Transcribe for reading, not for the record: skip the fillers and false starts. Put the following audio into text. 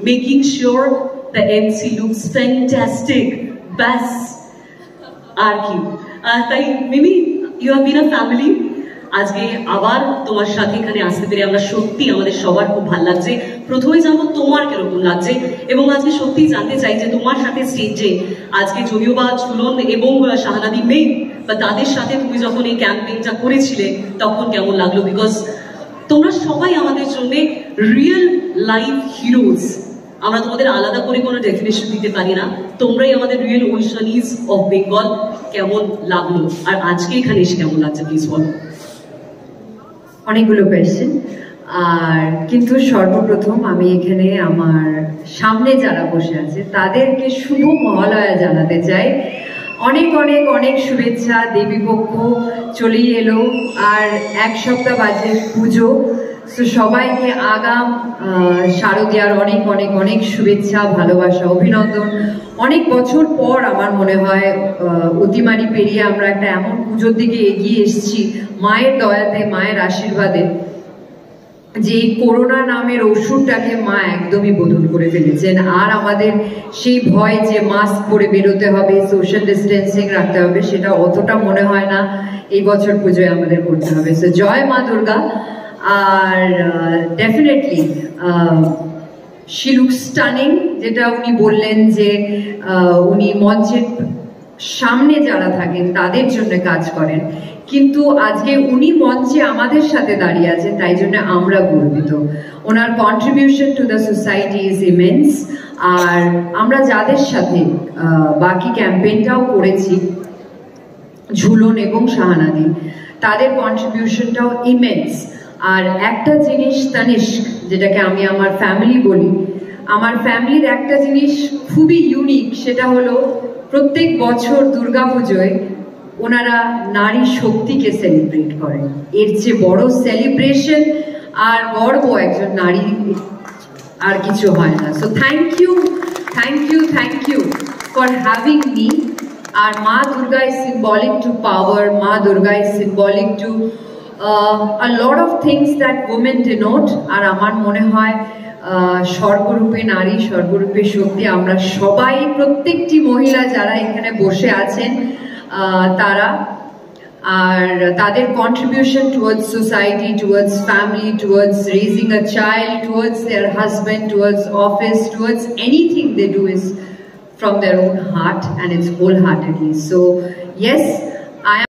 making sure the MC looks fantastic. Bas আর কি তাই মিমি, you have been a family. আজকে আবার তোমার সাথে এখানে আসতে পেরে আমরা সত্যি আমাদের সবার খুব ভালো লাগছে। প্রথমে জানবো তোমার কিরকম লাগছে, এবং আজকে সত্যি জানতে চাই যে তোমার সাথে স্টেজে আজকে যদিও বা ঝুলন এবং শাহানাদি মেইন, বা তাদের সাথে তুমি যখন এই ক্যাম্পেইনটা করেছিলে তখন কেমন লাগলো? বিকজ তোমরা সবাই আমাদের জন্য রিয়েল লাইফ হিরোজ। আমরা তোমাদের আলাদা করে কোনো ডেফিনেশন দিতে পারি না, তোমরাই আমাদের রিয়েল ঐশানীজ অফ বেঙ্গল। কেমন লাগলো আর আজকে এখানে এসে কেমন লাগছে প্লিজ বলো। অনেকগুলো কোয়েশ্চেন, আর কিন্তু সর্বপ্রথম আমি এখানে আমার সামনে যারা বসে আছে তাদেরকে শুভ মহালয়া জানাতে চাই। অনেক অনেক অনেক শুভেচ্ছা। দেবীপক্ষ চলেই এলো, আর এক সপ্তাহ বাজে পুজো। তো সবাইকে আগাম শারদীয়ার অনেক অনেক অনেক শুভেচ্ছা, ভালোবাসা, অভিনন্দন। অনেক বছর পর আমার মনে হয় অতিমারি পেরিয়ে আমরা একটা এমন পুজোর দিকে এগিয়ে এসেছি মায়ের দয়াতে, মায়ের আশীর্বাদে, যে করোনা নামের ওষুধটাকে মা একদমই বদল করে ফেলেছেন। আর আমাদের সেই ভয় যে মাস্ক পরে বেরোতে হবে, সোশ্যাল ডিস্টেন্সিং রাখতে হবে, সেটা অতটা মনে হয় না এই বছর পুজোয় আমাদের করতে হবে। সো জয় মা দুর্গা। আর ডেফিনেটলি শি লুকস স্টানিং, যেটা উনি বললেন যে উনি মঞ্চের সামনে যারা থাকেন তাদের জন্য কাজ করেন, কিন্তু আজকে উনি মঞ্চে আমাদের সাথে দাঁড়িয়ে আছেন, তাই জন্য আমরা গর্বিত। ওনার contribution to the society is immense. আর আমরা যাদের সাথে বাকি ক্যাম্পেইনটাও করেছি, ঝুলন এবং শাহানাদি, তাদের কন্ট্রিবিউশনটাও ইমেন্স। আর একটা জিনিস তানিষ্ক, যেটাকে আমি আমার ফ্যামিলি বলি, আমার ফ্যামিলির একটা জিনিস খুবই ইউনিক, সেটা হলো প্রত্যেক বছর দুর্গাপুজোয় ওনারা নারী শক্তিকে সেলিব্রেট করেন। এর চেয়ে বড় সেলিব্রেশন আর গর্ব একজন নারী আর কিছু হয় না। So thank you, thank you, thank you for having me. আর মা Durga is symbolic to power, মা Durga is symbolic to a lot of things that women denote. আর আমার মনে হয় সর্বরূপে নারী, সর্বরূপে শক্তি। আমরা সবাই, প্রত্যেকটি মহিলা যারা এখানে বসে আছেন তারা, আর তাদের contribution towards society, towards family, towards raising a child, towards their husband, towards office, towards anything they do is from their own heart, and it's wholeheartedly. So yes, I am